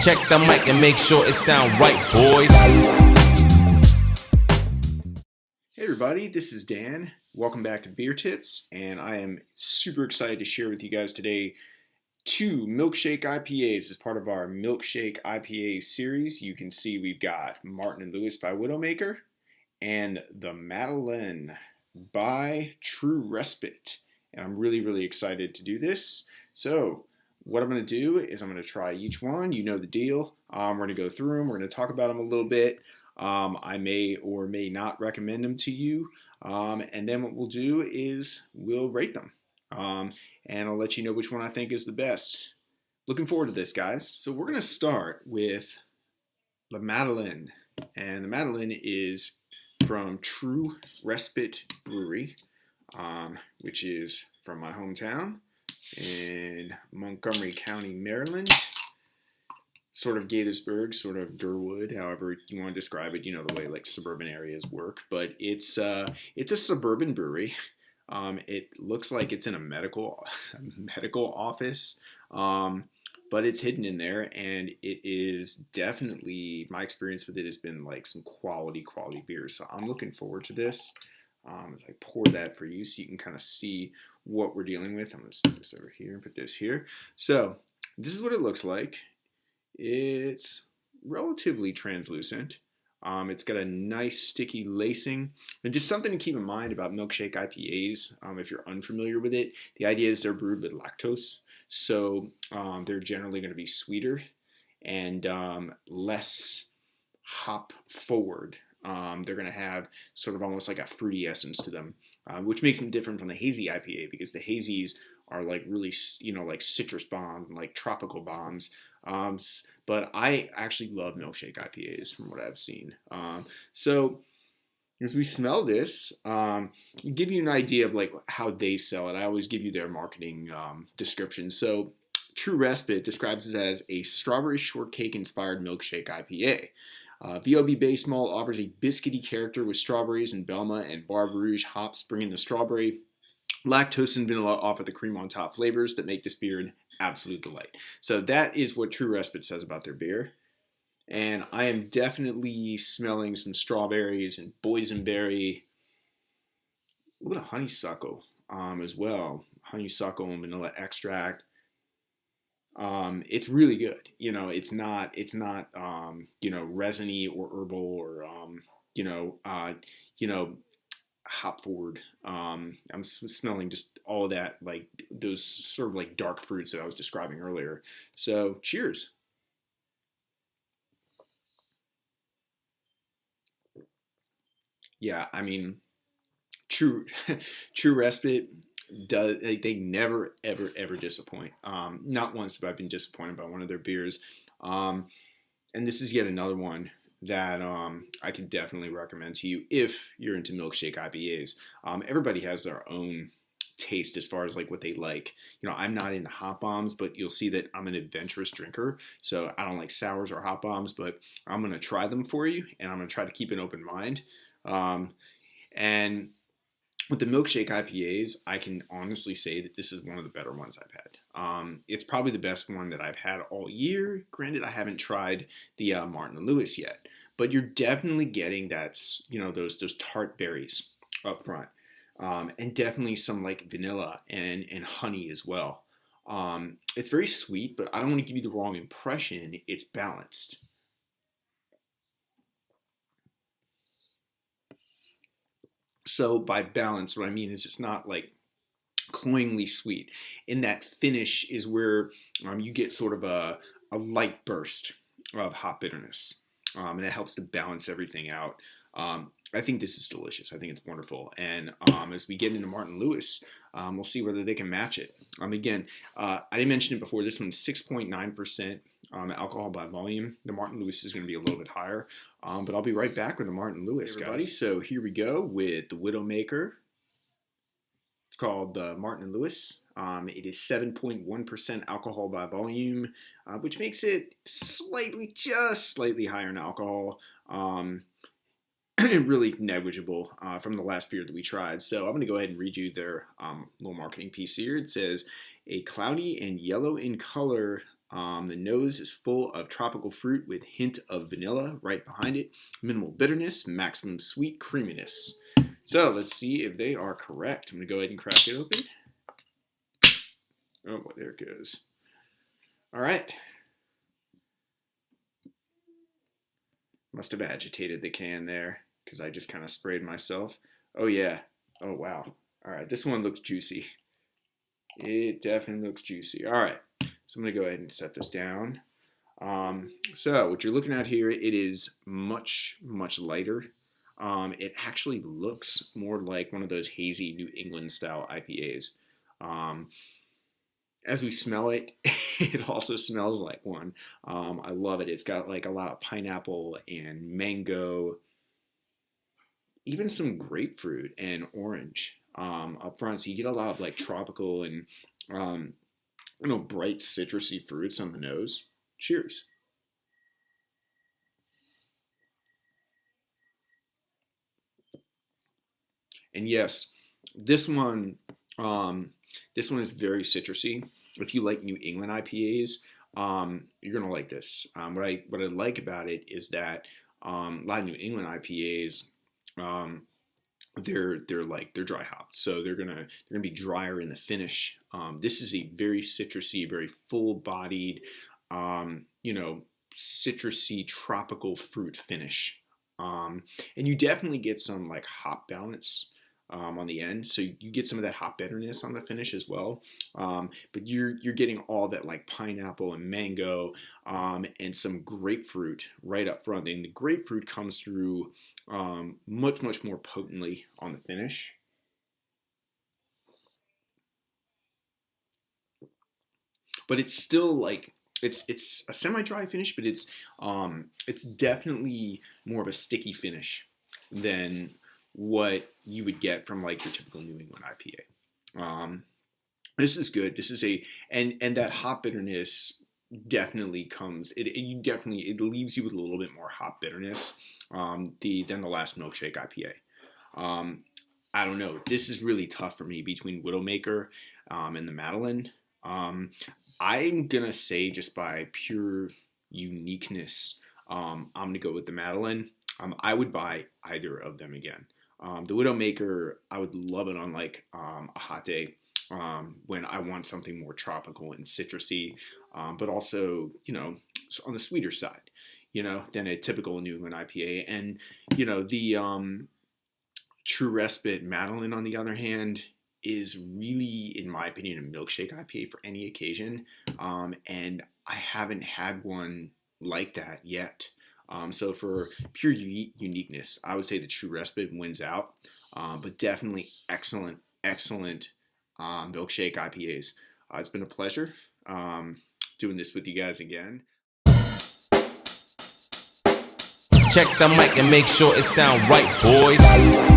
Check the mic and make sure it sound right, boys. Hey everybody, this is Dan. Welcome back to Beer Tips, and I am super excited to share with you guys today 2 Milkshake IPAs as part of our Milkshake IPA series. You can see we've got Martin & Lewis by Widowmaker and the Madeleine by True Respite. And I'm really excited to do this. So what I'm going to do is I'm going to try each one. You know the deal. We're going to go through them. We're going to talk about them a little bit. I may or may not recommend them to you. And then what we'll do is we'll rate them. And I'll let you know which one I think is the best. Looking forward to this, guys. So we're going to start with the Madeleine. And the Madeleine is from True Respite Brewery, which is from my hometown in Montgomery County, Maryland. Sort of Gaithersburg, sort of Durwood, however you want to describe it, you know, the way like suburban areas work. But it's a suburban brewery. It looks like it's in a medical office, but it's hidden in there, and it is definitely, my experience with it has been like some quality beer. So I'm looking forward to this. As I pour that for you so you can kind of see what we're dealing with. I'm going to stick this over here and put this here. So this is what it looks like. It's relatively translucent. It's got a nice sticky lacing. And just something to keep in mind about milkshake IPAs, if you're unfamiliar with it, the idea is they're brewed with lactose. So they're generally going to be sweeter and less hop forward. They're going to have sort of almost like a fruity essence to them, which makes them different from the hazy IPA, because the hazies are like really, you know, like citrus bomb, like tropical bombs. But I actually love milkshake IPAs from what I've seen. So as we smell this, give you an idea of like how they sell it. I always give you their marketing description. So True Respite describes it as a strawberry shortcake inspired milkshake IPA. VOB base malt offers a biscuity character with strawberries and Belma and Bar Rouge hops, bringing the strawberry. Lactose and vanilla offer the cream on top flavors that make this beer an absolute delight. So that is what True Respite says about their beer. And I am definitely smelling some strawberries and boysenberry, a little bit of honeysuckle as well. Honeysuckle and vanilla extract. It's really good. You know, it's not you know, resiny or herbal or hop forward. I'm smelling just all of that, like those sort of like dark fruits that I was describing earlier. So cheers. Yeah, I mean, True Respite does, they never ever disappoint. Not once have I been disappointed by one of their beers. And this is yet another one that I can definitely recommend to you if you're into milkshake IPAs. Everybody has their own taste as far as like what they like. You know, I'm not into hop bombs, but you'll see that I'm an adventurous drinker, so I don't like sours or hop bombs, but I'm going to try them for you, and I'm going to try to keep an open mind. And with the milkshake IPAs, I can honestly say that this is one of the better ones I've had. It's probably the best one that I've had all year. Granted, I haven't tried the Martin & Lewis yet, but you're definitely getting that, you know, those tart berries up front, and definitely some like vanilla and honey as well. It's very sweet, but I don't want to give you the wrong impression. It's balanced. So by balance, what I mean is it's not like cloyingly sweet. In that finish is where you get sort of a light burst of hop bitterness, and it helps to balance everything out. I think this is delicious. I think it's wonderful. And as we get into Martin Lewis, we'll see whether they can match it. Again, I didn't mention it before. This one's 6.9% alcohol by volume. The Martin Lewis is going to be a little bit higher. But I'll be right back with the Martin Lewis, hey guys. So here we go with the Widowmaker. It's called the Martin Lewis. It is 7.1% alcohol by volume, which makes it just slightly higher in alcohol. Really negligible from the last beer that we tried. So I'm going to go ahead and read you their little marketing piece here. It says, a cloudy and yellow in color The nose is full of tropical fruit with hint of vanilla right behind it. Minimal bitterness, maximum sweet creaminess. So let's see if they are correct. I'm going to go ahead and crack it open. Oh, boy, there it goes. All right. Must have agitated the can there because I just kind of sprayed myself. Oh, yeah. Oh, wow. All right. This one looks juicy. It definitely looks juicy. All right. So I'm going to go ahead and set this down. So what you're looking at here, it is much, much lighter. It actually looks more like one of those hazy New England style IPAs. As we smell it, it also smells like one. I love it. It's got like a lot of pineapple and mango, even some grapefruit and orange up front. So you get a lot of like tropical and bright citrusy fruits on the nose. Cheers. And yes, this one is very citrusy. If you like New England IPAs, you're gonna like this. What I like about it is that a lot of New England IPAs, they're dry hopped, so they're gonna be drier in the finish. This is a very citrusy, very full bodied, citrusy tropical fruit finish, and you definitely get some like hop balance on the end, so you get some of that hop bitterness on the finish as well. But you're getting all that like pineapple and mango and some grapefruit right up front, and the grapefruit comes through much more potently on the finish. But it's still like it's a semi-dry finish, but it's definitely more of a sticky finish than what you would get from like your typical New England IPA. This is good. This is and that hop bitterness definitely comes. It leaves you with a little bit more hop bitterness than the last Milkshake IPA. I don't know. This is really tough for me between Widowmaker and the Madeleine. I'm gonna say just by pure uniqueness, I'm gonna go with the Madeleine. I would buy either of them again. The Widowmaker, I would love it on like a hot day when I want something more tropical and citrusy, but also, on the sweeter side, than a typical New England IPA. And, the True Respite Madeleine, on the other hand, is really, in my opinion, a milkshake IPA for any occasion. And I haven't had one like that yet. So for pure uniqueness, I would say the True Respite wins out, but definitely excellent milkshake IPAs. It's been a pleasure doing this with you guys again. Check the mic and make sure it sound right, boys.